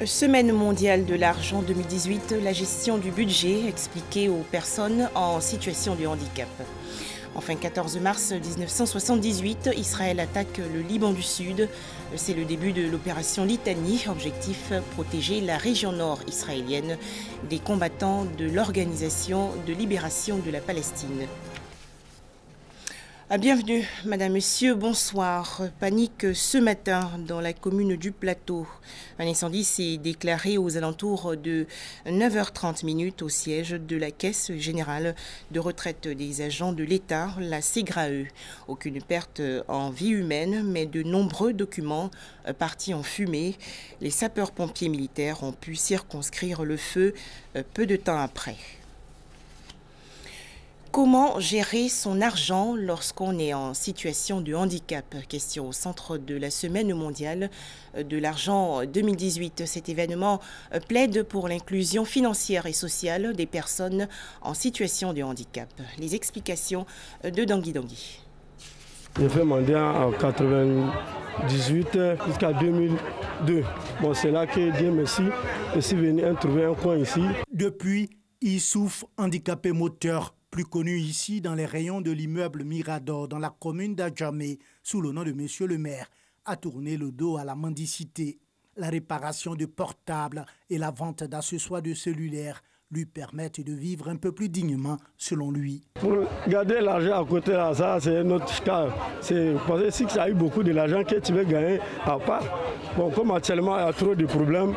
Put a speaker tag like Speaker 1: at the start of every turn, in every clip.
Speaker 1: Semaine mondiale de l'argent 2018, la gestion du budget expliquée aux personnes en situation de handicap. Enfin, 14 mars 1978, Israël attaque le Liban du Sud. C'est le début de l'opération Litanie, objectif protéger la région nord israélienne des combattants de l'Organisation de libération de la Palestine. Bienvenue, madame, monsieur, bonsoir. Panique ce matin dans la commune du Plateau. Un incendie s'est déclaré aux alentours de 9h30 au siège de la Caisse générale de retraite des agents de l'État, la CEGRAE. Aucune perte en vie humaine, mais de nombreux documents partis en fumée. Les sapeurs-pompiers militaires ont pu circonscrire le feu peu de temps après. Comment gérer son argent lorsqu'on est en situation de handicap? Question au centre de la Semaine mondiale de l'argent 2018. Cet événement plaide pour l'inclusion financière et sociale des personnes en situation de handicap. Les explications de Dangui Dangui.
Speaker 2: J'ai fait mendiant en 98 jusqu'à 2002. Bon, c'est là que Dieu merci, je suis venu trouver un coin ici.
Speaker 3: Depuis, Issouf, handicapé moteur, plus connu ici dans les rayons de l'immeuble Mirador dans la commune d'Adjamé, sous le nom de Monsieur le maire, a tourné le dos à la mendicité. La réparation de portables et la vente d'accessoires de cellulaires lui permettent de vivre un peu plus dignement, selon lui.
Speaker 2: Pour garder l'argent à côté, là, ça c'est un autre cas. C'est parce que si tu as eu beaucoup de l'argent que tu veux gagner à part. Bon, comme actuellement il y a trop de problèmes,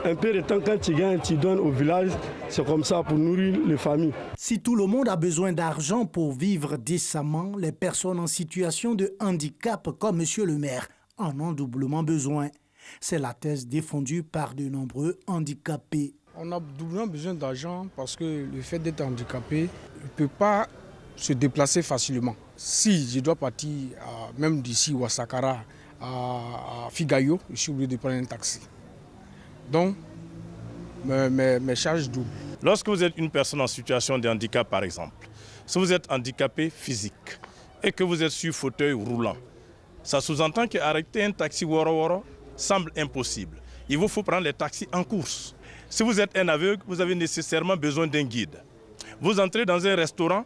Speaker 2: un peu de temps quand tu gagnes, tu donnes au village, c'est comme ça pour nourrir les familles.
Speaker 3: Si tout le monde a besoin d'argent pour vivre décemment, les personnes en situation de handicap comme Monsieur le maire en ont doublement besoin. C'est la thèse défendue par de nombreux handicapés.
Speaker 4: On a doublement besoin d'argent parce que le fait d'être handicapé ne peut pas se déplacer facilement. Si je dois partir même d'ici ou à Sakara, à Figayo, je suis obligé de prendre un taxi. Donc, mes charges doublent.
Speaker 5: Lorsque vous êtes une personne en situation de handicap, par exemple, si vous êtes handicapé physique et que vous êtes sur fauteuil roulant, ça sous-entend qu'arrêter un taxi woro-woro semble impossible. Il vous faut prendre les taxis en course. Si vous êtes un aveugle, vous avez nécessairement besoin d'un guide. Vous entrez dans un restaurant,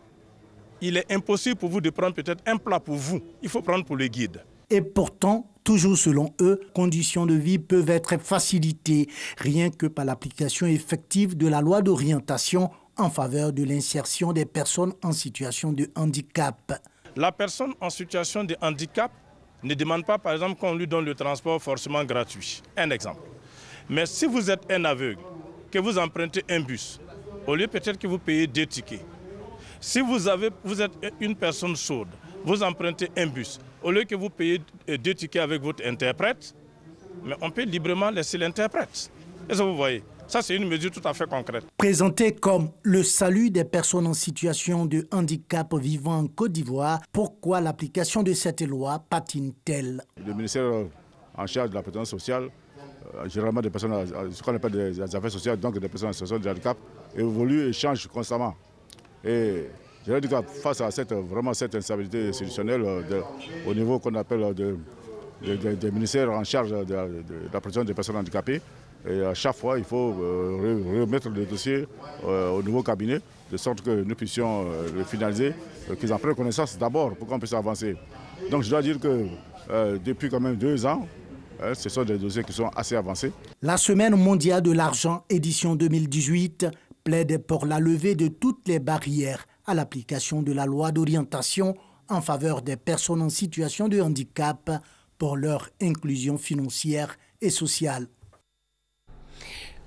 Speaker 5: il est impossible pour vous de prendre peut-être un plat pour vous. Il faut prendre pour le guide.
Speaker 3: Et pourtant, toujours selon eux, conditions de vie peuvent être facilitées, rien que par l'application effective de la loi d'orientation en faveur de l'insertion des personnes en situation de handicap.
Speaker 5: La personne en situation de handicap ne demande pas, par exemple, qu'on lui donne le transport forcément gratuit. Un exemple. Mais si vous êtes un aveugle, que vous empruntez un bus, au lieu peut-être que vous payez 2 tickets. Si vous êtes une personne sourde, vous empruntez un bus, au lieu que vous payez 2 tickets avec votre interprète, mais on peut librement laisser l'interprète. Est-ce que vous voyez? Ça, c'est une mesure tout à fait concrète.
Speaker 3: Présenté comme le salut des personnes en situation de handicap vivant en Côte d'Ivoire, pourquoi l'application de cette loi patine-t-elle?
Speaker 6: Le ministère en charge de la protection sociale, généralement des personnes, ce qu'on appelle des affaires sociales, donc des personnes en situation de handicap, évolue et change constamment. Et je veux dire que face à cette instabilité institutionnelle au niveau qu'on appelle des ministères en charge de la protection des personnes handicapées, et à chaque fois, il faut remettre le dossier au nouveau cabinet, de sorte que nous puissions le finaliser, qu'ils en prennent connaissance d'abord pour qu'on puisse avancer. Donc je dois dire que depuis quand même 2 ans, ce sont des dossiers qui sont assez avancés.
Speaker 3: La Semaine mondiale de l'argent, édition 2018, plaide pour la levée de toutes les barrières à l'application de la loi d'orientation en faveur des personnes en situation de handicap pour leur inclusion financière et sociale.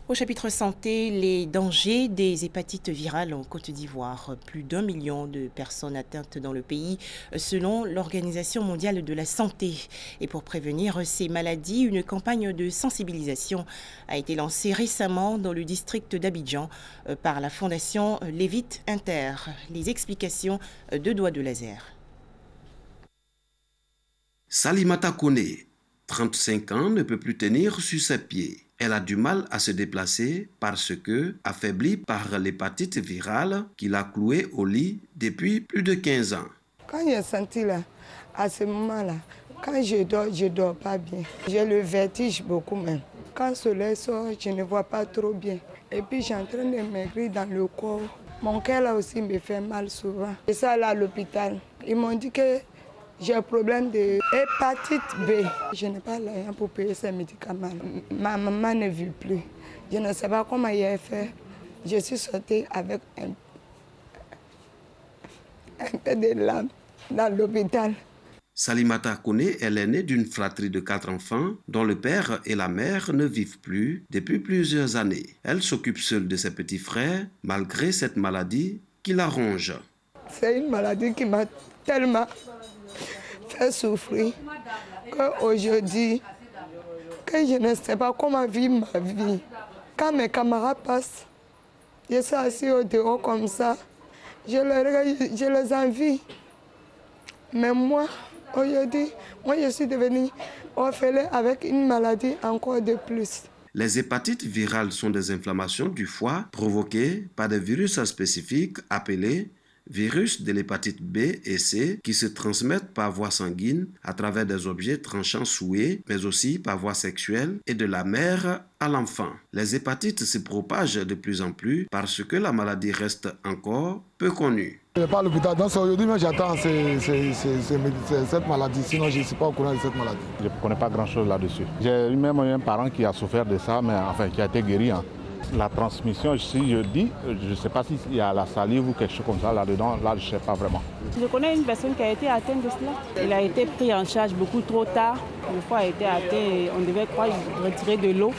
Speaker 1: Au chapitre santé, les dangers des hépatites virales en Côte d'Ivoire. Plus d'1 million de personnes atteintes dans le pays, selon l'Organisation mondiale de la santé. Et pour prévenir ces maladies, une campagne de sensibilisation a été lancée récemment dans le district d'Abidjan par la fondation Lévite Inter. Les explications de Doigt de Laser.
Speaker 7: Salimata Kone, 35 ans, ne peut plus tenir sur ses pieds. Elle a du mal à se déplacer parce que, affaiblie par l'hépatite virale qui l'a clouée au lit depuis plus de 15 ans.
Speaker 8: Quand j'ai senti là, à ce moment-là, quand je dors pas bien. J'ai le vertige beaucoup même. Quand le soleil sort, je ne vois pas trop bien. Et puis, je suis en train de maigrir dans le corps. Mon cœur là aussi me fait mal souvent. Et ça, là, à l'hôpital, ils m'ont dit que j'ai un problème de hépatite B. Je n'ai pas l'argent pour payer ces médicaments. Ma maman ne vit plus. Je ne sais pas comment il a fait. Je suis sortie avec un peu de larmes dans l'hôpital.
Speaker 7: Salimata Kone est l'aînée d'une fratrie de 4 enfants dont le père et la mère ne vivent plus depuis plusieurs années. Elle s'occupe seule de ses petits frères malgré cette maladie qui la ronge.
Speaker 8: C'est une maladie qui m'a tellement fait souffrir qu'aujourd'hui, que je ne sais pas comment vivre ma vie. Quand mes camarades passent, je suis assis au dehors comme ça, je les envie. Mais moi, aujourd'hui, je suis devenue orphelin avec une maladie encore de plus.
Speaker 7: Les hépatites virales sont des inflammations du foie provoquées par des virus spécifiques appelés virus de l'hépatite B et C qui se transmettent par voie sanguine à travers des objets tranchants souillés, mais aussi par voie sexuelle et de la mère à l'enfant. Les hépatites se propagent de plus en plus parce que la maladie reste encore peu connue.
Speaker 9: Je ne vais pas à l'hôpital, donc aujourd'hui même j'attends cette maladie, sinon je ne suis pas au courant de cette maladie.
Speaker 6: Je ne connais pas grand-chose là-dessus. J'ai eu même un parent qui a souffert de ça, mais enfin qui a été guéri. La transmission, si je dis, je ne sais pas s'il y a la salive ou quelque chose comme ça là-dedans, là je ne sais pas vraiment.
Speaker 10: Je connais une personne qui a été atteinte de cela. Il a été pris en charge beaucoup trop tard. Le foie a été atteint et on devait retirer de l'eau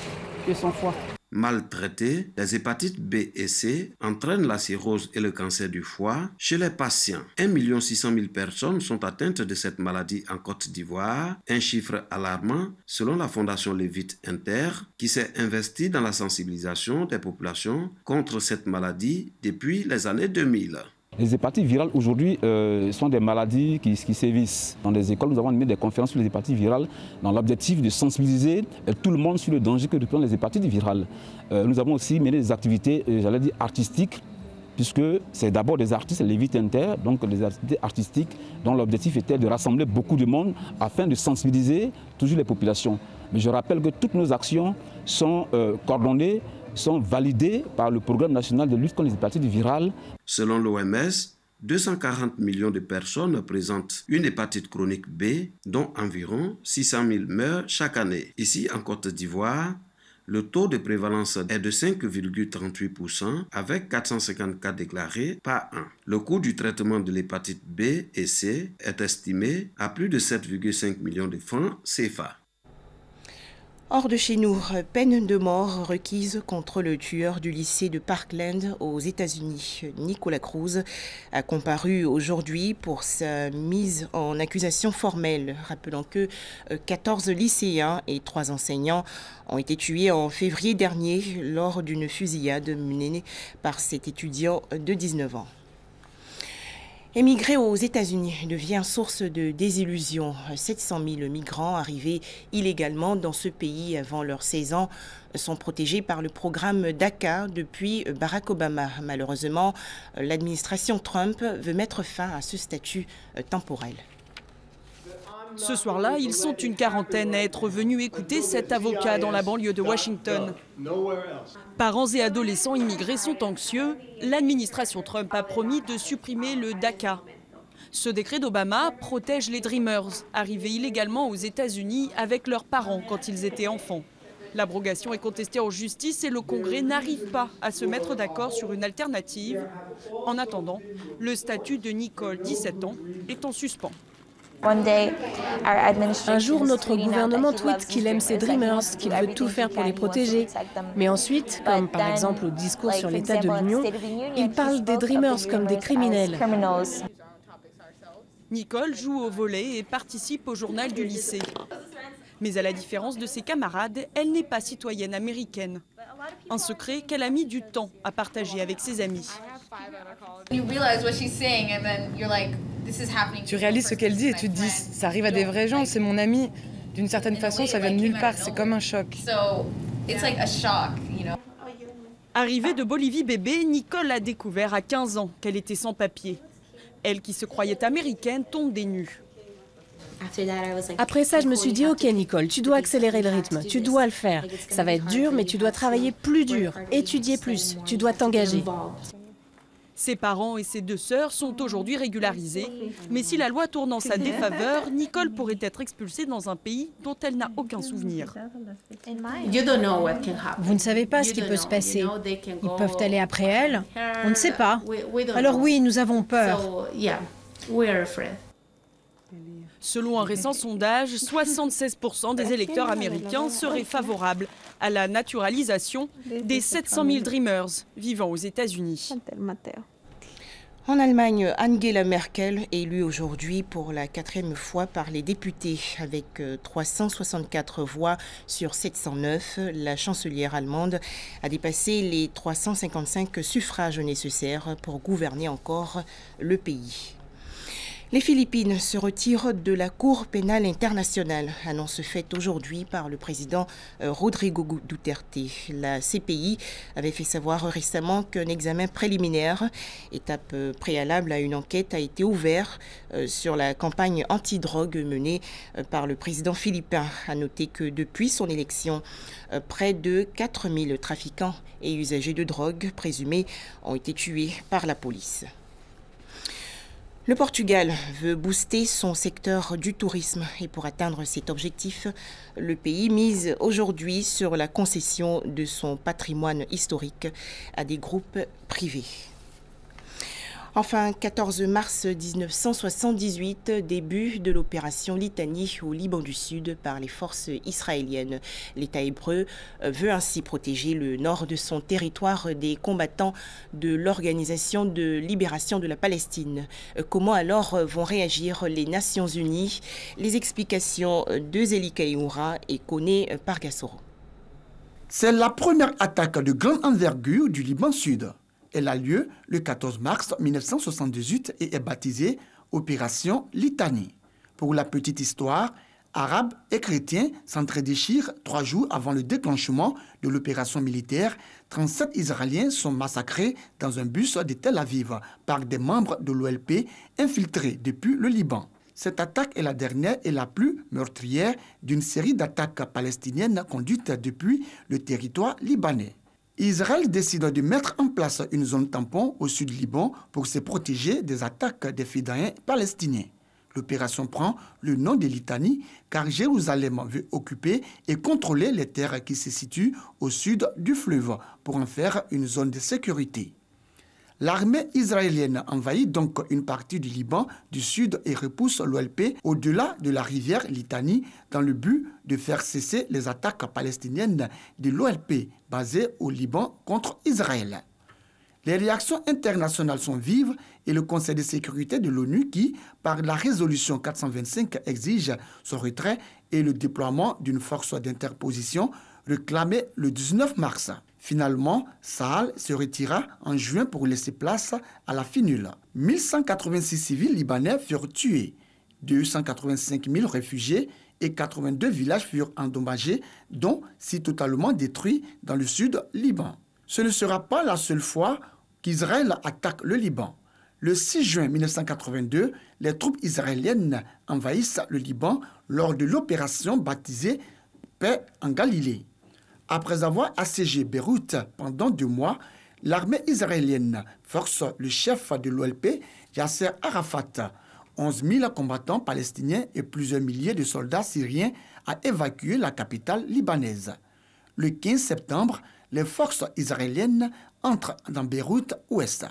Speaker 10: de son foie.
Speaker 7: Mal traitées, les hépatites B et C entraînent la cirrhose et le cancer du foie chez les patients. 1 600 000 personnes sont atteintes de cette maladie en Côte d'Ivoire, un chiffre alarmant selon la Fondation Lévite Inter qui s'est investie dans la sensibilisation des populations contre cette maladie depuis les années 2000.
Speaker 11: Les hépatites virales aujourd'hui sont des maladies qui sévissent. Dans les écoles, nous avons animé des conférences sur les hépatites virales dans l'objectif de sensibiliser tout le monde sur le danger que représentent les hépatites virales. Nous avons aussi mené des activités, j'allais dire artistiques, puisque c'est d'abord des artistes, les Lévite Inter, donc des activités artistiques dont l'objectif était de rassembler beaucoup de monde afin de sensibiliser toujours les populations. Mais je rappelle que toutes nos actions sont coordonnées, sont validés par le Programme national de lutte contre les hépatites virales.
Speaker 7: Selon l'OMS, 240 millions de personnes présentent une hépatite chronique B, dont environ 600 000 meurent chaque année. Ici, en Côte d'Ivoire, le taux de prévalence est de 5,38% avec 450 cas déclarés par an. Le coût du traitement de l'hépatite B et C est estimé à plus de 7,5 millions de francs CFA.
Speaker 1: Hors de chez nous, peine de mort requise contre le tueur du lycée de Parkland aux États-Unis. Nicolas Cruz a comparu aujourd'hui pour sa mise en accusation formelle. Rappelons que 14 lycéens et 3 enseignants ont été tués en février dernier lors d'une fusillade menée par cet étudiant de 19 ans. Émigrer aux États-Unis devient source de désillusion. 700 000 migrants arrivés illégalement dans ce pays avant leurs 16 ans sont protégés par le programme DACA depuis Barack Obama. Malheureusement, l'administration Trump veut mettre fin à ce statut temporel.
Speaker 12: Ce soir-là, ils sont une quarantaine à être venus écouter cet avocat dans la banlieue de Washington. Parents et adolescents immigrés sont anxieux. L'administration Trump a promis de supprimer le DACA. Ce décret d'Obama protège les Dreamers, arrivés illégalement aux États-Unis avec leurs parents quand ils étaient enfants. L'abrogation est contestée en justice et le Congrès n'arrive pas à se mettre d'accord sur une alternative. En attendant, le statut de Nicole, 17 ans, est en suspens.
Speaker 13: Un jour, notre gouvernement tweet qu'il aime ses Dreamers, qu'il veut tout faire pour les protéger. Mais ensuite, comme par exemple au discours sur l'état de l'Union, il parle des Dreamers comme des criminels.
Speaker 12: Nicole joue au volley et participe au journal du lycée. Mais à la différence de ses camarades, elle n'est pas citoyenne américaine. Un secret qu'elle a mis du temps à partager avec ses amis.
Speaker 14: Tu réalises ce qu'elle dit et tu te dis, ça arrive à des vrais gens, c'est mon ami. D'une certaine façon, ça vient de nulle part, c'est comme un choc.
Speaker 12: Arrivée de Bolivie bébé, Nicole a découvert à 15 ans qu'elle était sans papier. Elle qui se croyait américaine tombe des nues.
Speaker 13: Après ça, je me suis dit, ok Nicole, tu dois accélérer le rythme, tu dois le faire. Ça va être dur, mais tu dois travailler plus dur, étudier plus, tu dois t'engager.
Speaker 12: Ses parents et ses deux sœurs sont aujourd'hui régularisés. Mais si la loi tourne en sa défaveur, Nicole pourrait être expulsée dans un pays dont elle n'a aucun souvenir.
Speaker 15: Vous ne savez pas ce qui peut se passer. Ils peuvent aller après elle. On ne sait pas. Alors oui, nous avons peur.
Speaker 12: Selon un récent sondage, 76% des électeurs américains seraient favorables à la naturalisation des 700 000 Dreamers vivant aux États-Unis.
Speaker 1: En Allemagne, Angela Merkel est élue aujourd'hui pour la 4e fois par les députés. Avec 364 voix sur 709, la chancelière allemande a dépassé les 355 suffrages nécessaires pour gouverner encore le pays. Les Philippines se retirent de la Cour pénale internationale, annonce faite aujourd'hui par le président Rodrigo Duterte. La CPI avait fait savoir récemment qu'un examen préliminaire, étape préalable à une enquête, a été ouvert sur la campagne anti-drogue menée par le président philippin. À noter que depuis son élection, près de 4000 trafiquants et usagers de drogue présumés ont été tués par la police. Le Portugal veut booster son secteur du tourisme et pour atteindre cet objectif, le pays mise aujourd'hui sur la concession de son patrimoine historique à des groupes privés. Enfin, 14 mars 1978, début de l'opération Litanie au Liban du Sud par les forces israéliennes. L'État hébreu veut ainsi protéger le nord de son territoire des combattants de l'Organisation de libération de la Palestine. Comment alors vont réagir les Nations Unies? Les explications de Zélie Kaïmoura et Koné Pargassoro.
Speaker 16: C'est la première attaque de grande envergure du Liban Sud. Elle a lieu le 14 mars 1978 et est baptisée Opération Litanie. Pour la petite histoire, Arabes et chrétiens s'entredéchirent 3 jours avant le déclenchement de l'opération militaire. 37 Israéliens sont massacrés dans un bus de Tel Aviv par des membres de l'OLP infiltrés depuis le Liban. Cette attaque est la dernière et la plus meurtrière d'une série d'attaques palestiniennes conduites depuis le territoire libanais. Israël décide de mettre en place une zone tampon au sud du Liban pour se protéger des attaques des fidèles palestiniens. L'opération prend le nom de Litanie car Jérusalem veut occuper et contrôler les terres qui se situent au sud du fleuve pour en faire une zone de sécurité. L'armée israélienne envahit donc une partie du Liban du sud et repousse l'OLP au-delà de la rivière Litanie dans le but de faire cesser les attaques palestiniennes de l'OLP basée au Liban contre Israël. Les réactions internationales sont vives et le Conseil de sécurité de l'ONU qui, par la résolution 425, exige son retrait et le déploiement d'une force d'interposition réclamée le 19 mars. Finalement, Tsahal se retira en juin pour laisser place à la finule. 1186 civils libanais furent tués, 285 000 réfugiés et 82 villages furent endommagés, dont 6 totalement détruits dans le sud Liban. Ce ne sera pas la seule fois qu'Israël attaque le Liban. Le 6 juin 1982, les troupes israéliennes envahissent le Liban lors de l'opération baptisée Paix en Galilée. Après avoir assiégé Beyrouth pendant 2 mois, l'armée israélienne force le chef de l'OLP, Yasser Arafat, 11 000 combattants palestiniens et plusieurs milliers de soldats syriens à évacuer la capitale libanaise. Le 15 septembre, les forces israéliennes entrent dans Beyrouth-Ouest.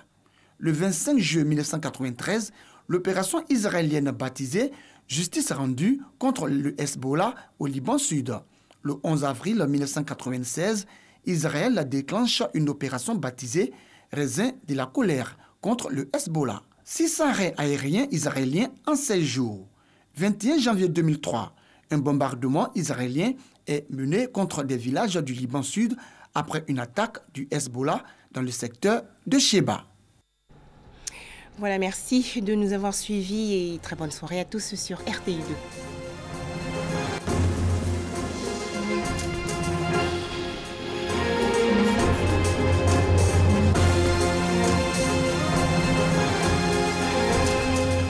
Speaker 16: Le 25 juillet 1993, l'opération israélienne baptisée « Justice rendue » contre le Hezbollah au Liban Sud. Le 11 avril 1996, Israël déclenche une opération baptisée « Raisin de la colère » contre le Hezbollah. 6 arrêts aériens israéliens en 16 jours. 21 janvier 2003, un bombardement israélien est mené contre des villages du Liban Sud après une attaque du Hezbollah dans le secteur de Sheba.
Speaker 1: Voilà, merci de nous avoir suivis et très bonne soirée à tous sur RTI2.